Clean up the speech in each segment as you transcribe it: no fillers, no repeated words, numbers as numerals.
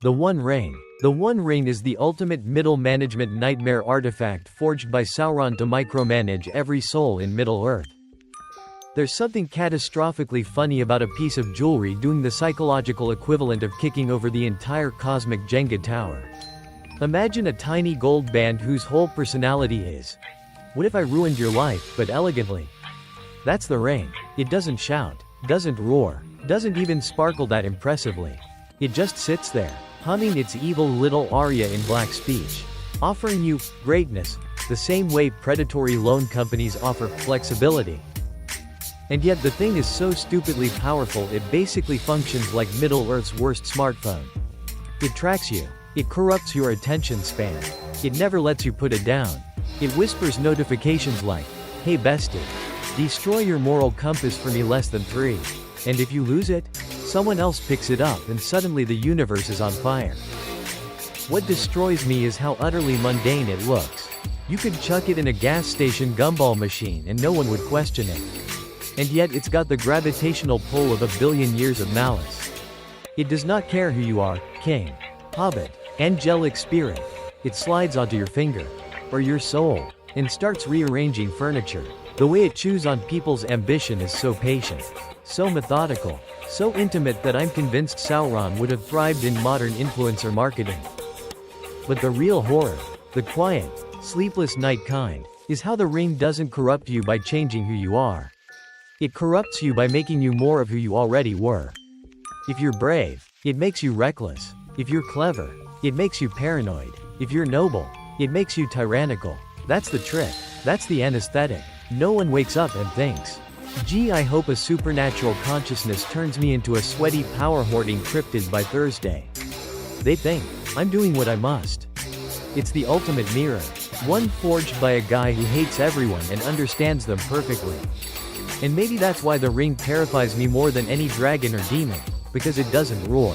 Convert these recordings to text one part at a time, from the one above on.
The One Ring. The One Ring is the ultimate middle management nightmare artifact forged by Sauron to micromanage every soul in Middle-earth. There's something catastrophically funny about a piece of jewelry doing the psychological equivalent of kicking over the entire cosmic Jenga tower. Imagine a tiny gold band whose whole personality is, "What if I ruined your life, but elegantly?" That's the ring. It doesn't shout, doesn't roar, doesn't even sparkle that impressively. It just sits there, humming its evil little aria in black speech, offering you greatness, the same way predatory loan companies offer flexibility. And yet the thing is so stupidly powerful it basically functions like Middle-earth's worst smartphone. It tracks you. It corrupts your attention span. It never lets you put it down. It whispers notifications like, "Hey bestie, destroy your moral compass for me less than 3. And if you lose it, someone else picks it up and suddenly the universe is on fire." What destroys me is how utterly mundane it looks. You could chuck it in a gas station gumball machine and no one would question it. And yet it's got the gravitational pull of a billion years of malice. It does not care who you are, king, hobbit, angelic spirit. It slides onto your finger, or your soul, and starts rearranging furniture. The way it chews on people's ambition is so patient, so methodical, so intimate that I'm convinced Sauron would have thrived in modern influencer marketing. But the real horror, the quiet, sleepless night kind, is how the ring doesn't corrupt you by changing who you are. It corrupts you by making you more of who you already were. If you're brave, it makes you reckless. If you're clever, it makes you paranoid. If you're noble, it makes you tyrannical. That's the trick. That's the anesthetic. No one wakes up and thinks, "Gee, I hope a supernatural consciousness turns me into a sweaty power-hoarding cryptid by Thursday." They think, "I'm doing what I must." It's the ultimate mirror. One forged by a guy who hates everyone and understands them perfectly. And maybe that's why the ring terrifies me more than any dragon or demon, because it doesn't roar.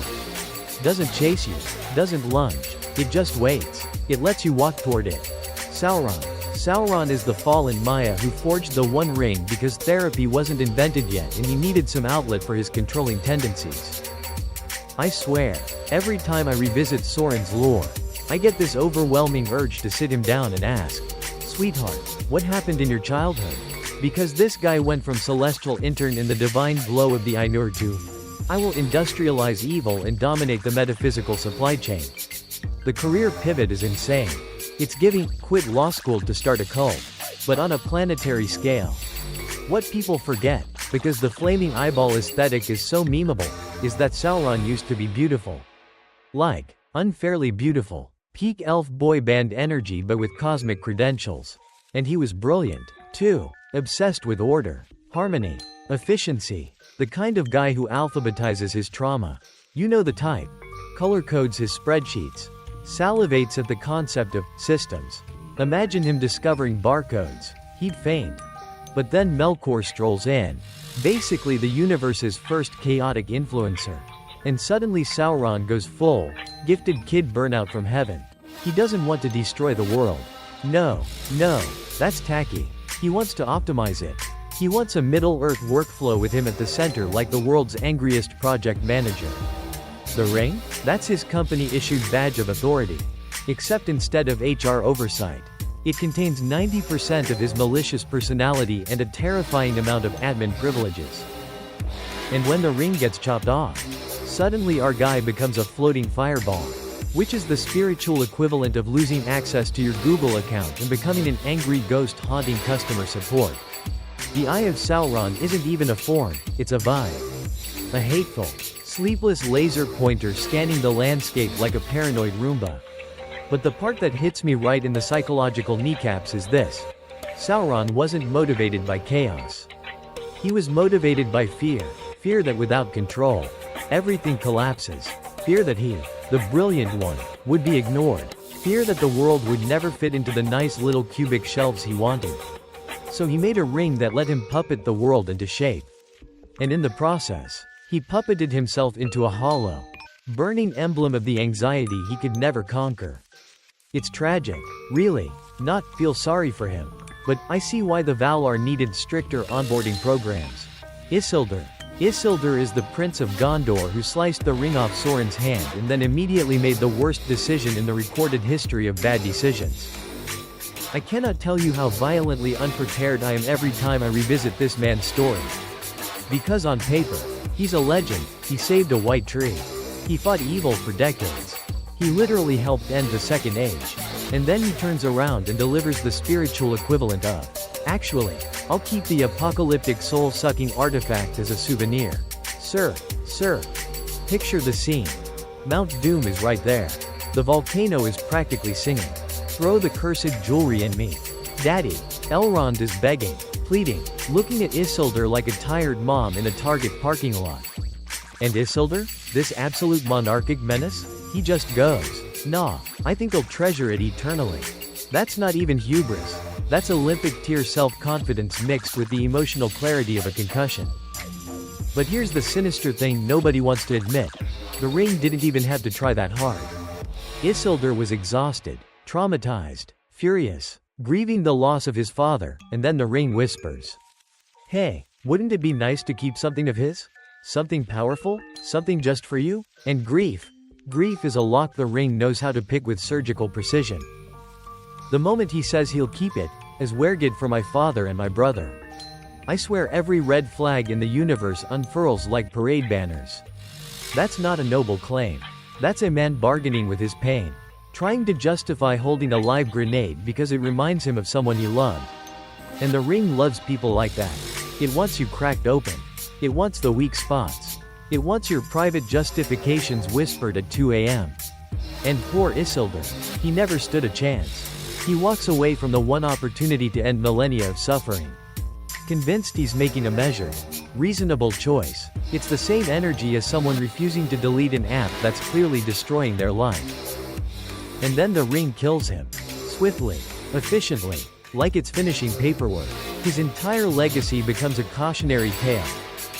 Doesn't chase you. Doesn't lunge. It just waits. It lets you walk toward it. Sauron. Sauron is the fallen Maya who forged the One Ring because therapy wasn't invented yet and he needed some outlet for his controlling tendencies. I swear, every time I revisit Sauron's lore, I get this overwhelming urge to sit him down and ask, "Sweetheart, what happened in your childhood?" Because this guy went from celestial intern in the divine glow of the Ainur to, "I will industrialize evil and dominate the metaphysical supply chain." The career pivot is insane. It's giving, quit law school to start a cult. But on a planetary scale. What people forget, because the flaming eyeball aesthetic is so memeable, is that Sauron used to be beautiful. Like, unfairly beautiful. Peak elf boy band energy but with cosmic credentials. And he was brilliant, too. Obsessed with order, harmony, efficiency. The kind of guy who alphabetizes his trauma. You know the type. Color codes his spreadsheets. Salivates at the concept of systems. Imagine him discovering barcodes. He'd faint. But then Melkor strolls in. Basically the universe's first chaotic influencer. And suddenly Sauron goes full, gifted kid burnout from heaven. He doesn't want to destroy the world. No, that's tacky. He wants to optimize it. He wants a Middle-earth workflow with him at the center like the world's angriest project manager. The ring? That's his company-issued badge of authority. Except instead of HR oversight, it contains 90% of his malicious personality and a terrifying amount of admin privileges. And when the ring gets chopped off, suddenly our guy becomes a floating fireball. Which is the spiritual equivalent of losing access to your Google account and becoming an angry ghost haunting customer support. The Eye of Sauron isn't even a form, it's a vibe. A hateful, sleepless laser pointer scanning the landscape like a paranoid Roomba. But the part that hits me right in the psychological kneecaps is this. Sauron wasn't motivated by chaos. He was motivated by fear. Fear that without control, everything collapses. Fear that he, the brilliant one, would be ignored. Fear that the world would never fit into the nice little cubic shelves he wanted. So he made a ring that let him puppet the world into shape. And in the process, he puppeted himself into a hollow, burning emblem of the anxiety he could never conquer. It's tragic, really, not feel sorry for him. But I see why the Valar needed stricter onboarding programs. Isildur, Isildur is the Prince of Gondor who sliced the ring off Sauron's hand and then immediately made the worst decision in the recorded history of bad decisions. I cannot tell you how violently unprepared I am every time I revisit this man's story. Because on paper, he's a legend. He saved a white tree. He fought evil for decades. He literally helped end the Second Age. And then he turns around and delivers the spiritual equivalent of, "Actually, I'll keep the apocalyptic soul-sucking artifact as a souvenir." Sir. Picture the scene. Mount Doom is right there. The volcano is practically singing. "Throw the cursed jewelry in me. Daddy." Elrond is begging, pleading, looking at Isildur like a tired mom in a Target parking lot. And Isildur, this absolute monarchic menace? He just goes, "Nah, I think I'll treasure it eternally." That's not even hubris. That's Olympic tier self-confidence mixed with the emotional clarity of a concussion. But here's the sinister thing nobody wants to admit. The ring didn't even have to try that hard. Isildur was exhausted, traumatized, furious, grieving the loss of his father, and then the ring whispers, "Hey, wouldn't it be nice to keep something of his? Something powerful? Something just for you?" And grief is a lock the ring knows how to pick with surgical precision. The moment he says he'll keep it, as Wergid for my father and my brother, I swear every red flag in the universe unfurls like parade banners. That's not a noble claim. That's a man bargaining with his pain. Trying to justify holding a live grenade because it reminds him of someone he loved. And the ring loves people like that. It wants you cracked open. It wants the weak spots. It wants your private justifications whispered at 2 a.m. And poor Isildur, he never stood a chance. He walks away from the one opportunity to end millennia of suffering. Convinced he's making a measured, reasonable choice. It's the same energy as someone refusing to delete an app that's clearly destroying their life. And then the ring kills him. Swiftly, efficiently, like it's finishing paperwork. His entire legacy becomes a cautionary tale.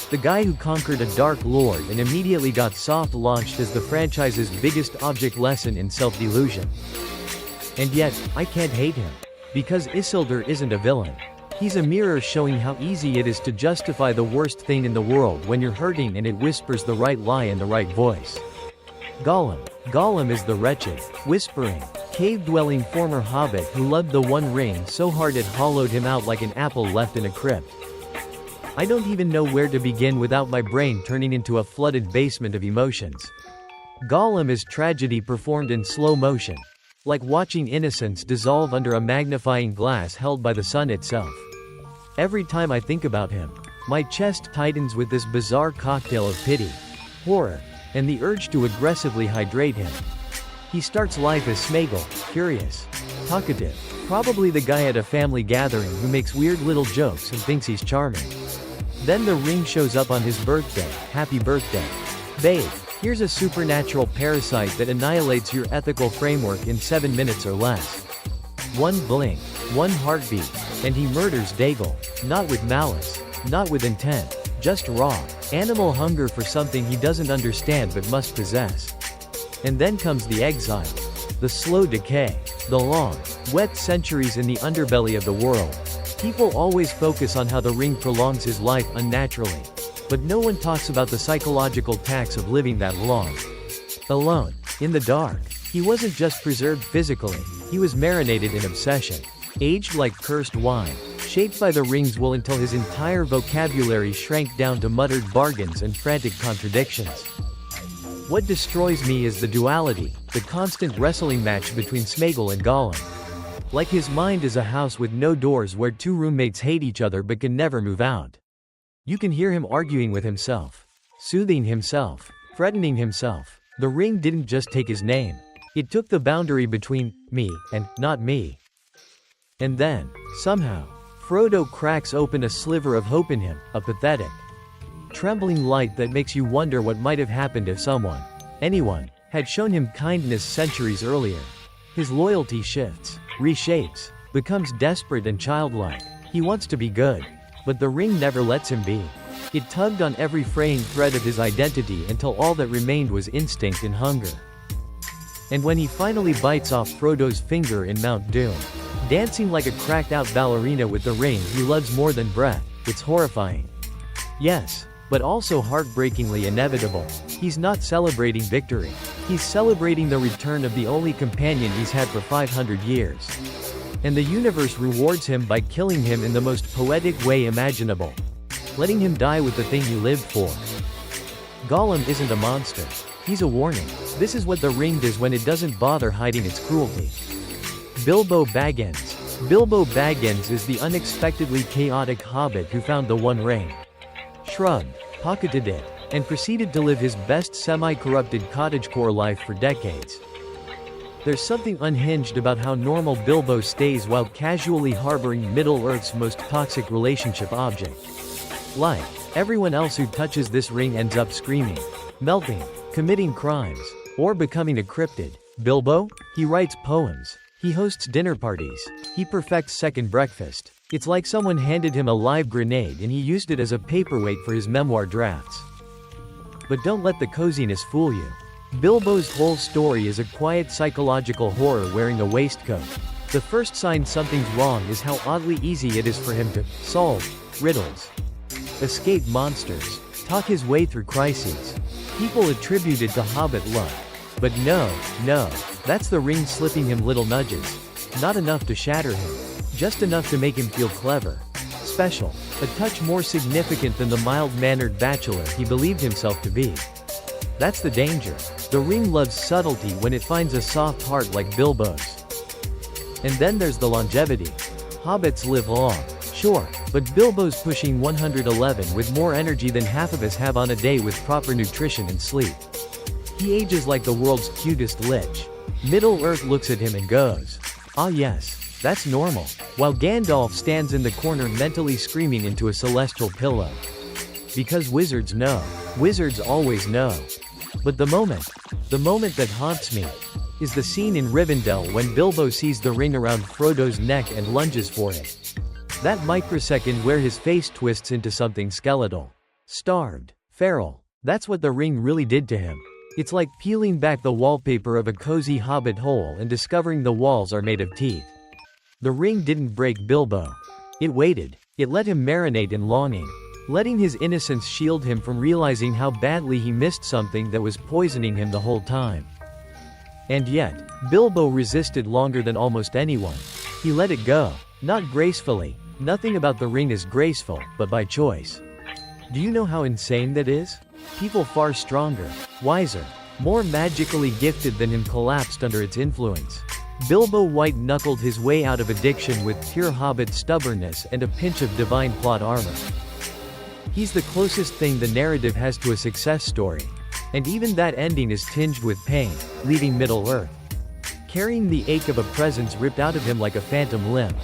The guy who conquered a Dark Lord and immediately got soft launched as the franchise's biggest object lesson in self-delusion. And yet, I can't hate him. Because Isildur isn't a villain. He's a mirror showing how easy it is to justify the worst thing in the world when you're hurting and it whispers the right lie in the right voice. Gollum is the wretched, whispering, cave-dwelling former hobbit who loved the One Ring so hard it hollowed him out like an apple left in a crypt. I don't even know where to begin without my brain turning into a flooded basement of emotions. Gollum is tragedy performed in slow motion. Like watching innocence dissolve under a magnifying glass held by the sun itself. Every time I think about him, my chest tightens with this bizarre cocktail of pity, horror, and the urge to aggressively hydrate him. He starts life as Sméagol, curious, talkative, probably the guy at a family gathering who makes weird little jokes and thinks he's charming. Then the ring shows up on his birthday. Happy birthday. Babe, here's a supernatural parasite that annihilates your ethical framework in 7 minutes or less. One blink, one heartbeat, and he murders Daigle, not with malice, not with intent, just raw, animal hunger for something he doesn't understand but must possess. And then comes the exile, the slow decay, the long, wet centuries in the underbelly of the world. People always focus on how the ring prolongs his life unnaturally. But no one talks about the psychological tax of living that long. Alone, in the dark. He wasn't just preserved physically, he was marinated in obsession. Aged like cursed wine, shaped by the ring's will until his entire vocabulary shrank down to muttered bargains and frantic contradictions. What destroys me is the duality, the constant wrestling match between Sméagol and Gollum. Like his mind is a house with no doors where two roommates hate each other but can never move out. You can hear him arguing with himself, soothing himself, threatening himself. The ring didn't just take his name. It took the boundary between me and not me. And then, somehow, Frodo cracks open a sliver of hope in him, a pathetic, trembling light that makes you wonder what might have happened if someone, anyone, had shown him kindness centuries earlier. His loyalty shifts, reshapes, becomes desperate and childlike. He wants to be good. But the ring never lets him be. It tugged on every fraying thread of his identity until all that remained was instinct and hunger. And when he finally bites off Frodo's finger in Mount Doom, dancing like a cracked-out ballerina with the ring he loves more than breath, it's horrifying. Yes, but also heartbreakingly inevitable. He's not celebrating victory. He's celebrating the return of the only companion he's had for 500 years. And the universe rewards him by killing him in the most poetic way imaginable. Letting him die with the thing he lived for. Gollum isn't a monster. He's a warning. This is what the ring does when it doesn't bother hiding its cruelty. Bilbo Baggins. Bilbo Baggins is the unexpectedly chaotic hobbit who found the One Ring. Shrugged, pocketed it, and proceeded to live his best semi-corrupted cottagecore life for decades. There's something unhinged about how normal Bilbo stays while casually harboring Middle-earth's most toxic relationship object. Like everyone else who touches this ring ends up screaming, melting, committing crimes, or becoming a cryptid. Bilbo? He writes poems. He hosts dinner parties. He perfects second breakfast. It's like someone handed him a live grenade and he used it as a paperweight for his memoir drafts. But don't let the coziness fool you. Bilbo's whole story is a quiet psychological horror wearing a waistcoat. The first sign something's wrong is how oddly easy it is for him to solve riddles, escape monsters, talk his way through crises. People attribute it to hobbit luck. But no, that's the ring slipping him little nudges. Not enough to shatter him. Just enough to make him feel clever. Special. A touch more significant than the mild-mannered bachelor he believed himself to be. That's the danger. The ring loves subtlety when it finds a soft heart like Bilbo's. And then there's the longevity. Hobbits live long, sure, but Bilbo's pushing 111 with more energy than half of us have on a day with proper nutrition and sleep. He ages like the world's cutest lich. Middle-earth looks at him and goes, "Ah yes, that's normal," while Gandalf stands in the corner mentally screaming into a celestial pillow. Because wizards know. Wizards always know. But the moment that haunts me, is the scene in Rivendell when Bilbo sees the ring around Frodo's neck and lunges for it. That microsecond where his face twists into something skeletal. Starved. Feral. That's what the ring really did to him. It's like peeling back the wallpaper of a cozy hobbit hole and discovering the walls are made of teeth. The ring didn't break Bilbo. It waited. It let him marinate in longing. Letting his innocence shield him from realizing how badly he missed something that was poisoning him the whole time. And yet, Bilbo resisted longer than almost anyone. He let it go. Not gracefully. Nothing about the ring is graceful, but by choice. Do you know how insane that is? People far stronger, wiser, more magically gifted than him collapsed under its influence. Bilbo white-knuckled his way out of addiction with pure hobbit stubbornness and a pinch of divine plot armor. He's the closest thing the narrative has to a success story. And even that ending is tinged with pain, leaving Middle-earth carrying the ache of a presence ripped out of him like a phantom limb.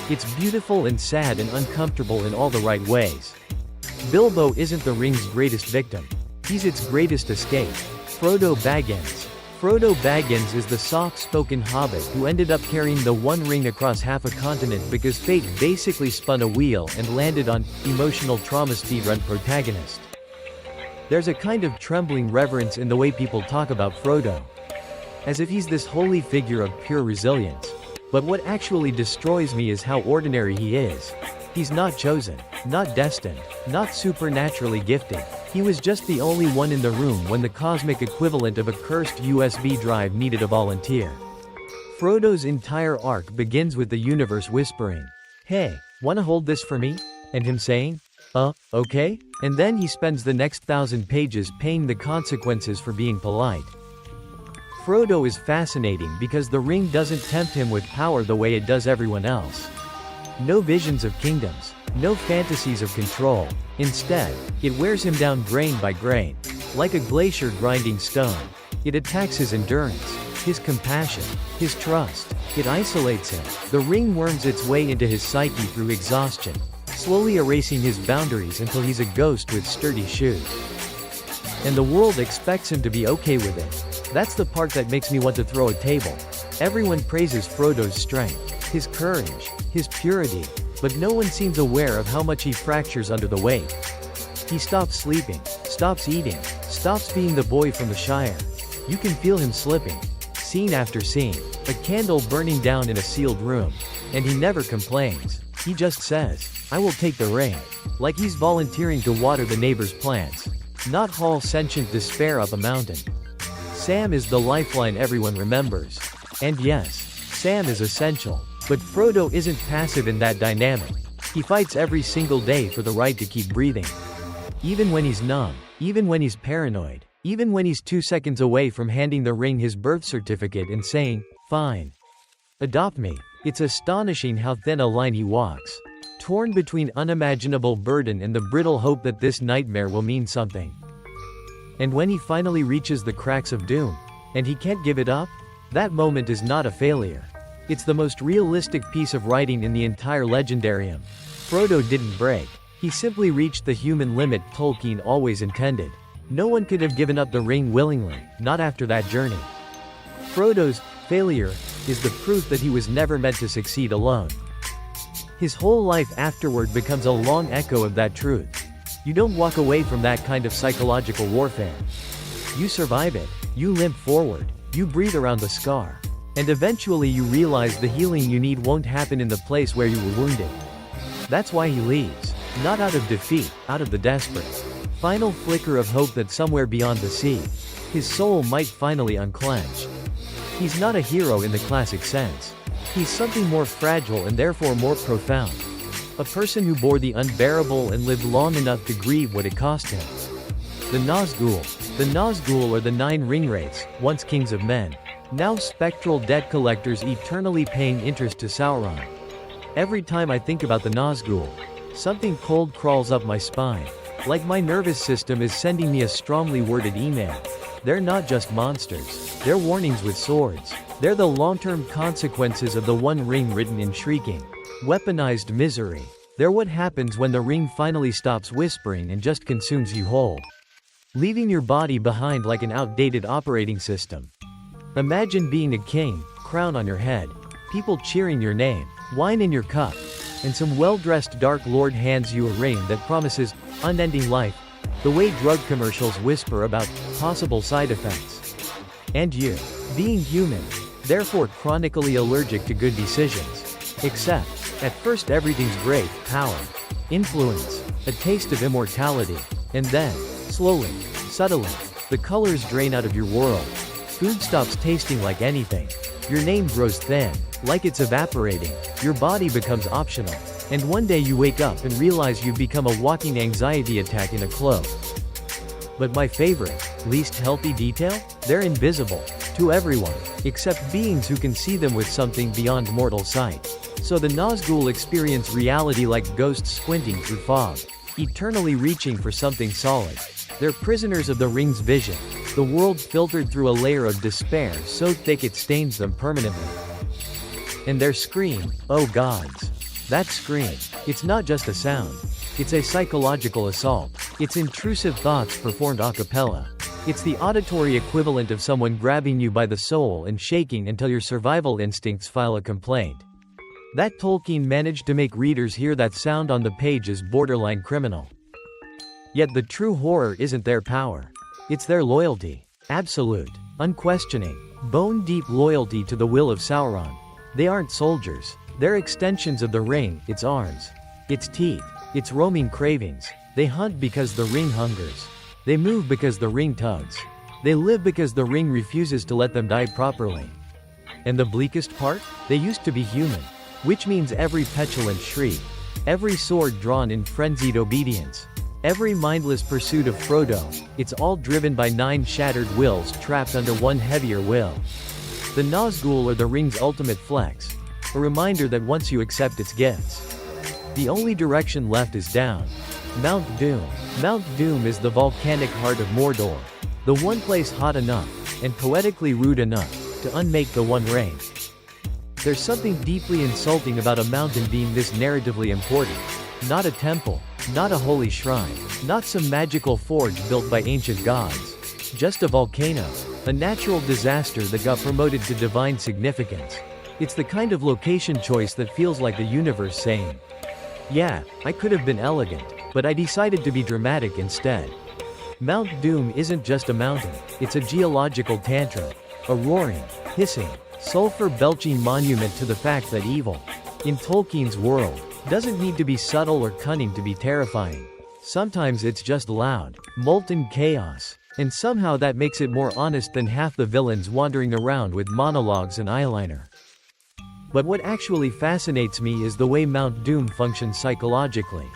It's beautiful and sad and uncomfortable in all the right ways. Bilbo isn't the ring's greatest victim. He's its greatest escape. Frodo Baggins. Frodo Baggins is the soft-spoken hobbit who ended up carrying the One Ring across half a continent because fate basically spun a wheel and landed on emotional trauma speedrun protagonist. There's a kind of trembling reverence in the way people talk about Frodo. As if he's this holy figure of pure resilience. But what actually destroys me is how ordinary he is. He's not chosen, not destined, not supernaturally gifted. He was just the only one in the room when the cosmic equivalent of a cursed USB drive needed a volunteer. Frodo's entire arc begins with the universe whispering, "Hey, wanna hold this for me?" And him saying, okay? And then he spends the next 1,000 pages paying the consequences for being polite. Frodo is fascinating because the ring doesn't tempt him with power the way it does everyone else. No visions of kingdoms, no fantasies of control. Instead, it wears him down grain by grain. Like a glacier grinding stone. It attacks his endurance, his compassion, his trust. It isolates him. The ring worms its way into his psyche through exhaustion, slowly erasing his boundaries until he's a ghost with sturdy shoes. And the world expects him to be okay with it. That's the part that makes me want to throw a table. Everyone praises Frodo's strength, his courage, his purity, but no one seems aware of how much he fractures under the weight. He stops sleeping, stops eating, stops being the boy from the Shire. You can feel him slipping. Scene after scene, a candle burning down in a sealed room. And he never complains. He just says, "I will take the ring." Like he's volunteering to water the neighbor's plants. Not haul sentient despair up a mountain. Sam is the lifeline everyone remembers. And yes, Sam is essential. But Frodo isn't passive in that dynamic. He fights every single day for the right to keep breathing. Even when he's numb, even when he's paranoid, even when he's 2 seconds away from handing the ring his birth certificate and saying, "Fine. Adopt me." It's astonishing how thin a line he walks. Torn between unimaginable burden and the brittle hope that this nightmare will mean something. And when he finally reaches the cracks of doom, and he can't give it up, that moment is not a failure. It's the most realistic piece of writing in the entire legendarium. Frodo didn't break. He simply reached the human limit Tolkien always intended. No one could have given up the ring willingly, not after that journey. Frodo's failure is the proof that he was never meant to succeed alone. His whole life afterward becomes a long echo of that truth. You don't walk away from that kind of psychological warfare. You survive it, you limp forward, you breathe around the scar. And eventually you realize the healing you need won't happen in the place where you were wounded. That's why he leaves. Not out of defeat, out of the desperate final flicker of hope that somewhere beyond the sea, his soul might finally unclench. He's not a hero in the classic sense. He's something more fragile and therefore more profound. A person who bore the unbearable and lived long enough to grieve what it cost him. The Nazgûl. The Nazgûl are the 9 ringwraiths, once kings of men. Now spectral debt collectors eternally paying interest to Sauron. Every time I think about the Nazgûl, something cold crawls up my spine. Like my nervous system is sending me a strongly worded email. They're not just monsters. They're warnings with swords. They're the long-term consequences of the One Ring written in shrieking, weaponized misery. They're what happens when the ring finally stops whispering and just consumes you whole, leaving your body behind like an outdated operating system. Imagine being a king, crown on your head, people cheering your name, wine in your cup, and some well-dressed Dark Lord hands you a ring that promises unending life, the way drug commercials whisper about possible side effects. And you, being human, therefore chronically allergic to good decisions. Except, at first everything's great, power, influence, a taste of immortality, and then, slowly, subtly, the colors drain out of your world. Food stops tasting like anything. Your name grows thin, like it's evaporating. Your body becomes optional. And one day you wake up and realize you've become a walking anxiety attack in a cloak. But my favorite, least healthy detail? They're invisible to everyone, except beings who can see them with something beyond mortal sight. So the Nazgûl experience reality like ghosts squinting through fog, eternally reaching for something solid. They're prisoners of the ring's vision, the world filtered through a layer of despair so thick it stains them permanently. And their scream, oh gods. That scream, it's not just a sound. It's a psychological assault. It's intrusive thoughts performed a cappella. It's the auditory equivalent of someone grabbing you by the soul and shaking until your survival instincts file a complaint. That Tolkien managed to make readers hear that sound on the page is borderline criminal. Yet the true horror isn't their power. It's their loyalty. Absolute, unquestioning, bone-deep loyalty to the will of Sauron. They aren't soldiers. They're extensions of the ring, its arms, its teeth, its roaming cravings. They hunt because the ring hungers. They move because the ring tugs. They live because the ring refuses to let them die properly. And the bleakest part? They used to be human. Which means every petulant shriek, every sword drawn in frenzied obedience, every mindless pursuit of Frodo, it's all driven by 9 shattered wills trapped under one heavier will. The Nazgûl are the ring's ultimate flex. A reminder that once you accept its gifts, the only direction left is down. Mount Doom. Mount Doom is the volcanic heart of Mordor. The one place hot enough, and poetically rude enough, to unmake the One Ring. There's something deeply insulting about a mountain being this narratively important. Not a temple, not a holy shrine, not some magical forge built by ancient gods. Just a volcano. A natural disaster that got promoted to divine significance. It's the kind of location choice that feels like the universe saying, yeah, I could have been elegant, but I decided to be dramatic instead. Mount Doom isn't just a mountain, it's a geological tantrum. A roaring, hissing, sulfur-belching monument to the fact that evil, in Tolkien's world, Doesn't need to be subtle or cunning to be terrifying. Sometimes it's just loud, molten chaos. And somehow that makes it more honest than half the villains wandering around with monologues and eyeliner. But what actually fascinates me is the way Mount Doom functions psychologically.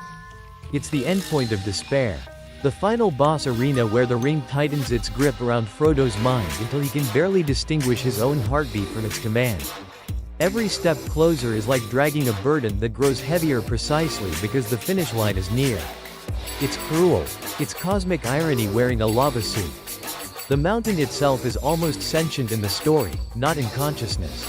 It's the endpoint of despair. The final boss arena where the ring tightens its grip around Frodo's mind until he can barely distinguish his own heartbeat from its command. Every step closer is like dragging a burden that grows heavier precisely because the finish line is near. It's cruel. It's cosmic irony wearing a lava suit. The mountain itself is almost sentient in the story, not in consciousness.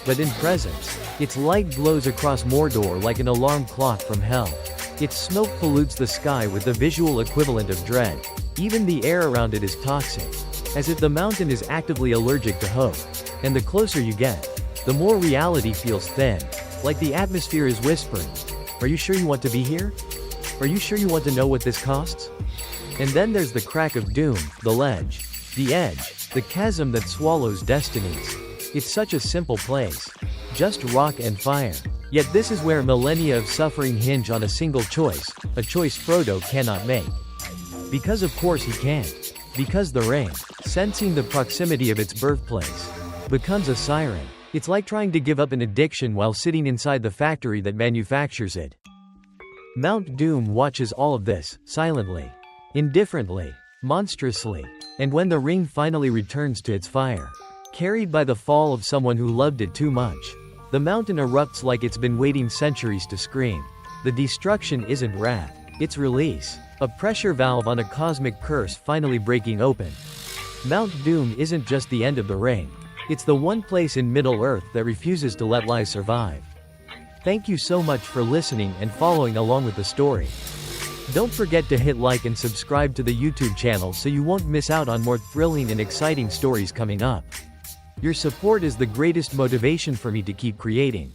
But in presence, its light glows across Mordor like an alarm clock from hell. Its smoke pollutes the sky with the visual equivalent of dread. Even the air around it is toxic. As if the mountain is actively allergic to hope. And the closer you get, the more reality feels thin. Like the atmosphere is whispering. Are you sure you want to be here? Are you sure you want to know what this costs? And then there's the crack of doom, the ledge. The edge. The chasm that swallows destinies. It's such a simple place. Just rock and fire. Yet this is where millennia of suffering hinge on a single choice, a choice Frodo cannot make. Because of course he can't. Because the ring, sensing the proximity of its birthplace, becomes a siren. It's like trying to give up an addiction while sitting inside the factory that manufactures it. Mount Doom watches all of this, silently, indifferently, monstrously. And when the ring finally returns to its fire, carried by the fall of someone who loved it too much, the mountain erupts like it's been waiting centuries to scream. The destruction isn't wrath, it's release. A pressure valve on a cosmic curse finally breaking open. Mount Doom isn't just the end of the ring. It's the one place in Middle-earth that refuses to let lies survive. Thank you so much for listening and following along with the story. Don't forget to hit like and subscribe to the YouTube channel so you won't miss out on more thrilling and exciting stories coming up. Your support is the greatest motivation for me to keep creating.